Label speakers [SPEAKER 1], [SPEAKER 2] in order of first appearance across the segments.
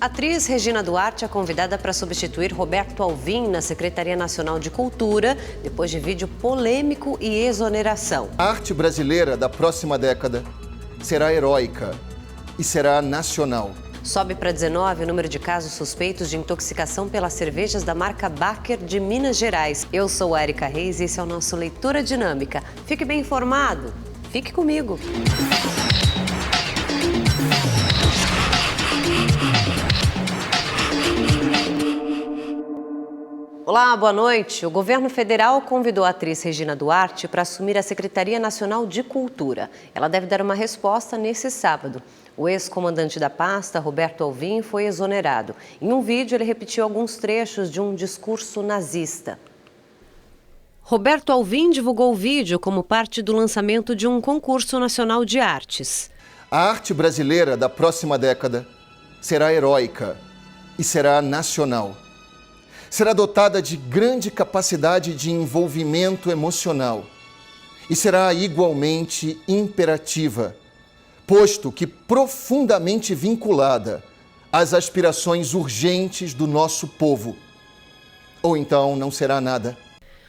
[SPEAKER 1] A atriz Regina Duarte é convidada para substituir Roberto Alvim na Secretaria Nacional de Cultura, depois de vídeo polêmico e exoneração.
[SPEAKER 2] A arte brasileira da próxima década será heróica e será nacional.
[SPEAKER 1] Sobe para 19 o número de casos suspeitos de intoxicação pelas cervejas da marca Baker de Minas Gerais. Eu sou a Erika Reis e esse é o nosso Leitura Dinâmica. Fique bem informado. Fique comigo. Olá, boa noite. O governo federal convidou a atriz Regina Duarte para assumir a Secretaria Nacional de Cultura. Ela deve dar uma resposta nesse sábado. O ex-comandante da pasta, Roberto Alvim, foi exonerado. Em um vídeo, ele repetiu alguns trechos de um discurso nazista. Roberto Alvim divulgou o vídeo como parte do lançamento de um concurso nacional de artes.
[SPEAKER 2] A arte brasileira da próxima década será heróica e será nacional. Será dotada de grande capacidade de envolvimento emocional e será igualmente imperativa, posto que profundamente vinculada às aspirações urgentes do nosso povo. Ou então não será nada.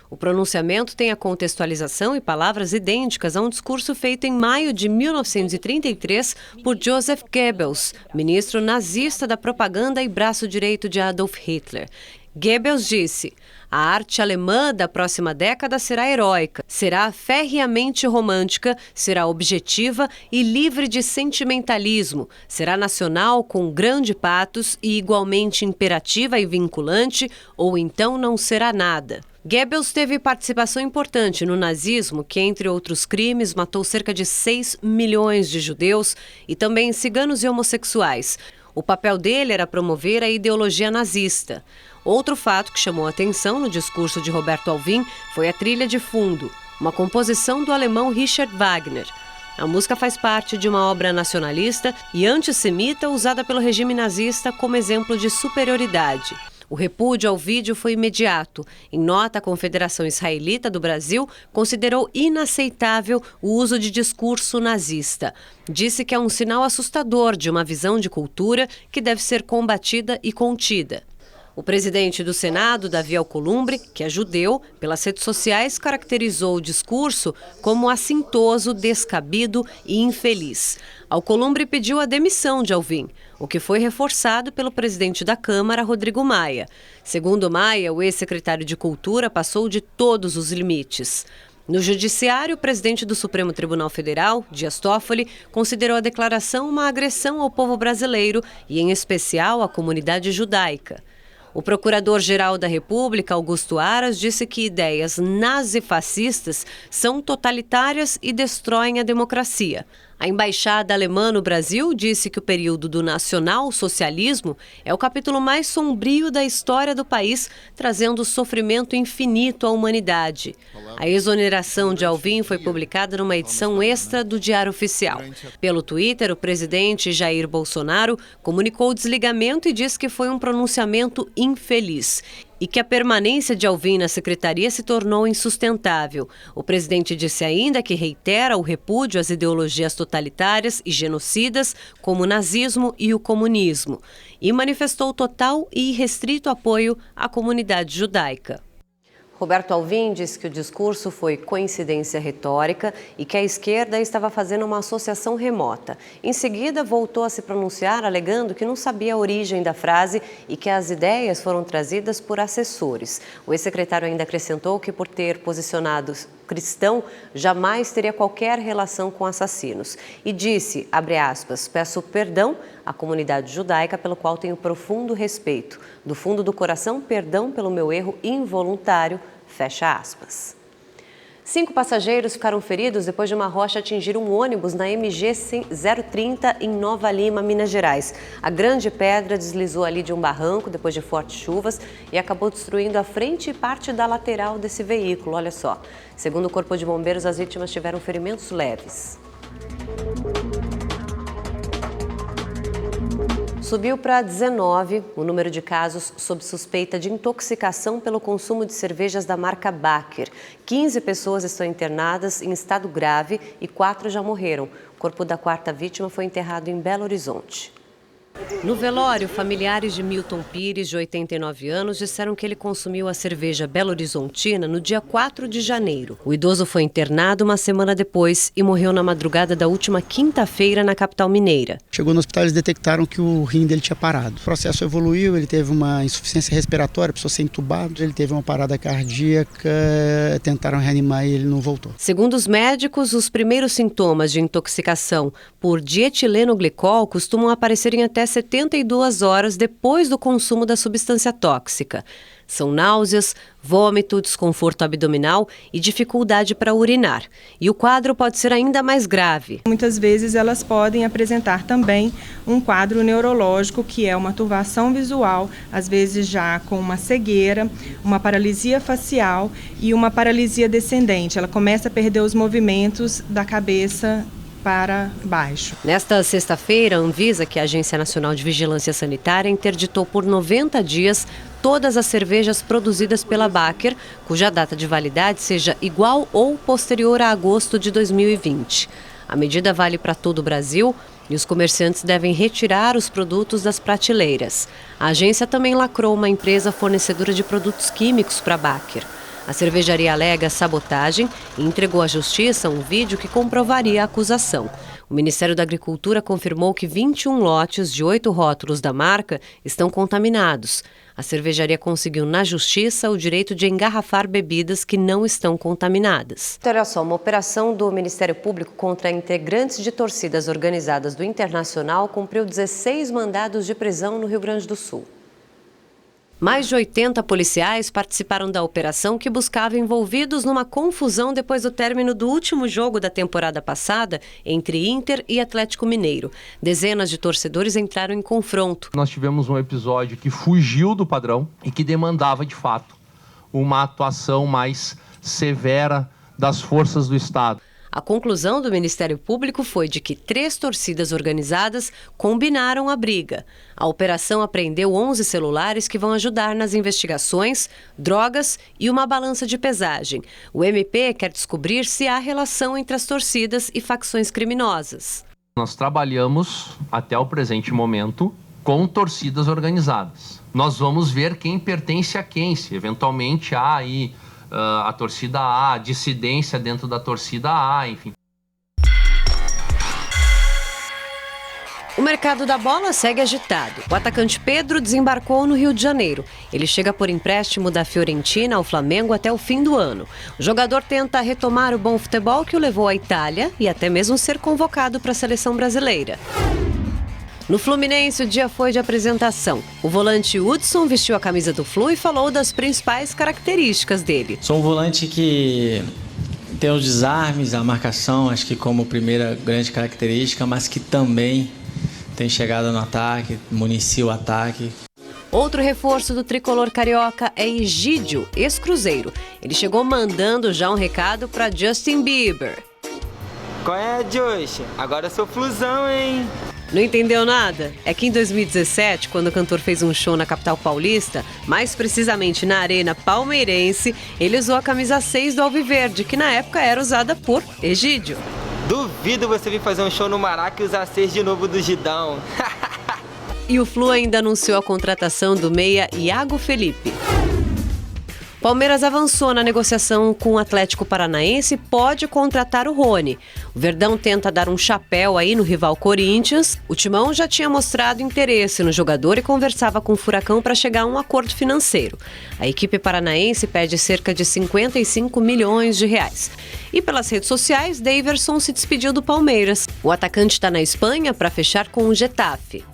[SPEAKER 1] O pronunciamento tem a contextualização e palavras idênticas a um discurso feito em maio de 1933 por Joseph Goebbels, ministro nazista da propaganda e braço direito de Adolf Hitler. Goebbels disse: a arte alemã da próxima década será heróica, será ferreamente romântica, será objetiva e livre de sentimentalismo, será nacional com grande patos e igualmente imperativa e vinculante, ou então não será nada. Goebbels teve participação importante no nazismo, que, entre outros crimes, matou cerca de 6 milhões de judeus e também ciganos e homossexuais. O papel dele era promover a ideologia nazista. Outro fato que chamou a atenção no discurso de Roberto Alvim foi a trilha de fundo, uma composição do alemão Richard Wagner. A música faz parte de uma obra nacionalista e antissemita usada pelo regime nazista como exemplo de superioridade. O repúdio ao vídeo foi imediato. Em nota, a Confederação Israelita do Brasil considerou inaceitável o uso de discurso nazista. Disse que é um sinal assustador de uma visão de cultura que deve ser combatida e contida. O presidente do Senado, Davi Alcolumbre, que é judeu, pelas redes sociais caracterizou o discurso como assintoso, descabido e infeliz. Alcolumbre pediu a demissão de Alvim, o que foi reforçado pelo presidente da Câmara, Rodrigo Maia. Segundo Maia, o ex-secretário de Cultura passou de todos os limites. No Judiciário, o presidente do Supremo Tribunal Federal, Dias Toffoli, considerou a declaração uma agressão ao povo brasileiro e, em especial, à comunidade judaica. O procurador-geral da República, Augusto Aras, disse que ideias nazifascistas são totalitárias e destroem a democracia. A embaixada alemã no Brasil disse que o período do nacional-socialismo é o capítulo mais sombrio da história do país, trazendo sofrimento infinito à humanidade. A exoneração de Alvim foi publicada numa edição extra do Diário Oficial. Pelo Twitter, o presidente Jair Bolsonaro comunicou o desligamento e disse que foi um pronunciamento infeliz e que a permanência de Alvim na secretaria se tornou insustentável. O presidente disse ainda que reitera o repúdio às ideologias totalitárias e genocidas, como o nazismo e o comunismo, e manifestou total e irrestrito apoio à comunidade judaica. Roberto Alvim disse que o discurso foi coincidência retórica e que a esquerda estava fazendo uma associação remota. Em seguida, voltou a se pronunciar, alegando que não sabia a origem da frase e que as ideias foram trazidas por assessores. O ex-secretário ainda acrescentou que, por ter posicionado cristão, jamais teria qualquer relação com assassinos. E disse, abre aspas, peço perdão à comunidade judaica, pelo qual tenho profundo respeito. Do fundo do coração, perdão pelo meu erro involuntário. Fecha aspas. 5 passageiros ficaram feridos depois de uma rocha atingir um ônibus na MG 030 em Nova Lima, Minas Gerais. A grande pedra deslizou ali de um barranco depois de fortes chuvas e acabou destruindo a frente e parte da lateral desse veículo. Olha só. Segundo o Corpo de Bombeiros, as vítimas tiveram ferimentos leves. Subiu para 19 o número de casos sob suspeita de intoxicação pelo consumo de cervejas da marca Baker. 15 pessoas estão internadas em estado grave e 4 já morreram. O corpo da 4ª vítima foi enterrado em Belo Horizonte. No velório, familiares de Milton Pires, de 89 anos, disseram que ele consumiu a cerveja Belo Horizontina no dia 4 de janeiro. O idoso foi internado uma semana depois e morreu na madrugada da última quinta-feira na capital mineira.
[SPEAKER 3] Chegou no hospital, eles detectaram que o rim dele tinha parado. O processo evoluiu, ele teve uma insuficiência respiratória, precisou ser entubado, ele teve uma parada cardíaca, tentaram reanimar e ele não voltou.
[SPEAKER 1] Segundo os médicos, os primeiros sintomas de intoxicação por dietilenoglicol costumam aparecer em até 72 horas depois do consumo da substância tóxica. São náuseas, vômito, desconforto abdominal e dificuldade para urinar. E o quadro pode ser ainda mais grave.
[SPEAKER 4] Muitas vezes elas podem apresentar também um quadro neurológico, que é uma turvação visual, às vezes já com uma cegueira, uma paralisia facial e uma paralisia descendente. Ela começa a perder os movimentos da cabeça para baixo.
[SPEAKER 1] Nesta sexta-feira, a Anvisa, que é a Agência Nacional de Vigilância Sanitária, interditou por 90 dias todas as cervejas produzidas pela Baker, cuja data de validade seja igual ou posterior a agosto de 2020. A medida vale para todo o Brasil e os comerciantes devem retirar os produtos das prateleiras. A agência também lacrou uma empresa fornecedora de produtos químicos para a Baker. A cervejaria alega sabotagem e entregou à Justiça um vídeo que comprovaria a acusação. O Ministério da Agricultura confirmou que 21 lotes de 8 rótulos da marca estão contaminados. A cervejaria conseguiu na Justiça o direito de engarrafar bebidas que não estão contaminadas. Olha só, uma operação do Ministério Público contra integrantes de torcidas organizadas do Internacional cumpriu 16 mandados de prisão no Rio Grande do Sul. Mais de 80 policiais participaram da operação que buscava envolvidos numa confusão depois do término do último jogo da temporada passada entre Inter e Atlético Mineiro. Dezenas de torcedores entraram em confronto.
[SPEAKER 5] Nós tivemos um episódio que fugiu do padrão e que demandava, de fato, uma atuação mais severa das forças do Estado.
[SPEAKER 1] A conclusão do Ministério Público foi de que 3 torcidas organizadas combinaram a briga. A operação apreendeu 11 celulares que vão ajudar nas investigações, drogas e uma balança de pesagem. O MP quer descobrir se há relação entre as torcidas e facções criminosas.
[SPEAKER 5] Nós trabalhamos, até o presente momento, com torcidas organizadas. Nós vamos ver quem pertence a quem, se eventualmente há aí a torcida A, dissidência dentro da torcida A, enfim.
[SPEAKER 1] O mercado da bola segue agitado. O atacante Pedro desembarcou no Rio de Janeiro. Ele chega por empréstimo da Fiorentina ao Flamengo até o fim do ano. O jogador tenta retomar o bom futebol que o levou à Itália e até mesmo ser convocado para a seleção brasileira. No Fluminense, o dia foi de apresentação. O volante Hudson vestiu a camisa do Flu e falou das principais características dele.
[SPEAKER 6] Sou um volante que tem os desarmes, a marcação, acho que como primeira grande característica, mas que também tem chegada no ataque, municia o ataque.
[SPEAKER 1] Outro reforço do tricolor carioca é Egídio, ex-cruzeiro. Ele chegou mandando já um recado para Justin Bieber.
[SPEAKER 7] Qual é, Josh? Agora eu sou flusão, hein?
[SPEAKER 1] Não entendeu nada? É que em 2017, quando o cantor fez um show na capital paulista, mais precisamente na Arena Palmeirense, ele usou a camisa 6 do Alviverde, que na época era usada por Egídio.
[SPEAKER 7] Duvido você vir fazer um show no Maraca e usar 6 de novo do Gidão.
[SPEAKER 1] E o Flu ainda anunciou a contratação do meia Iago Felipe. Palmeiras avançou na negociação com o Atlético Paranaense e pode contratar o Rony. O Verdão tenta dar um chapéu aí no rival Corinthians. O Timão já tinha mostrado interesse no jogador e conversava com o Furacão para chegar a um acordo financeiro. A equipe paranaense pede cerca de 55 milhões de reais. E pelas redes sociais, Daverson se despediu do Palmeiras. O atacante está na Espanha para fechar com o Getafe.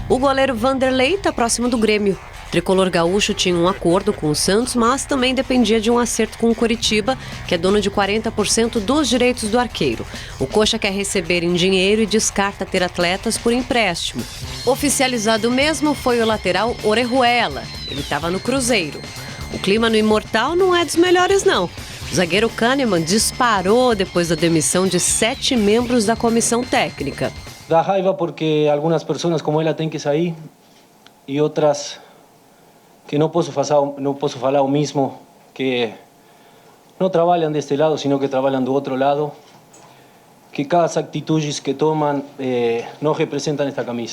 [SPEAKER 1] O goleiro Vanderlei está próximo do Grêmio. O tricolor gaúcho tinha um acordo com o Santos, mas também dependia de um acerto com o Coritiba, que é dono de 40% dos direitos do arqueiro. O Coxa quer receber em dinheiro e descarta ter atletas por empréstimo. Oficializado mesmo foi o lateral Orejuela. Ele estava no Cruzeiro. O clima no Imortal não é dos melhores, não. O zagueiro Kahneman disparou depois da demissão de 7 membros da comissão técnica.
[SPEAKER 8] Dá raiva porque algumas pessoas como ela têm que sair e outras que não posso falar o mesmo, que não trabalham deste lado, sino que trabalham do outro lado, que cada atitudes que tomam não representam esta camisa.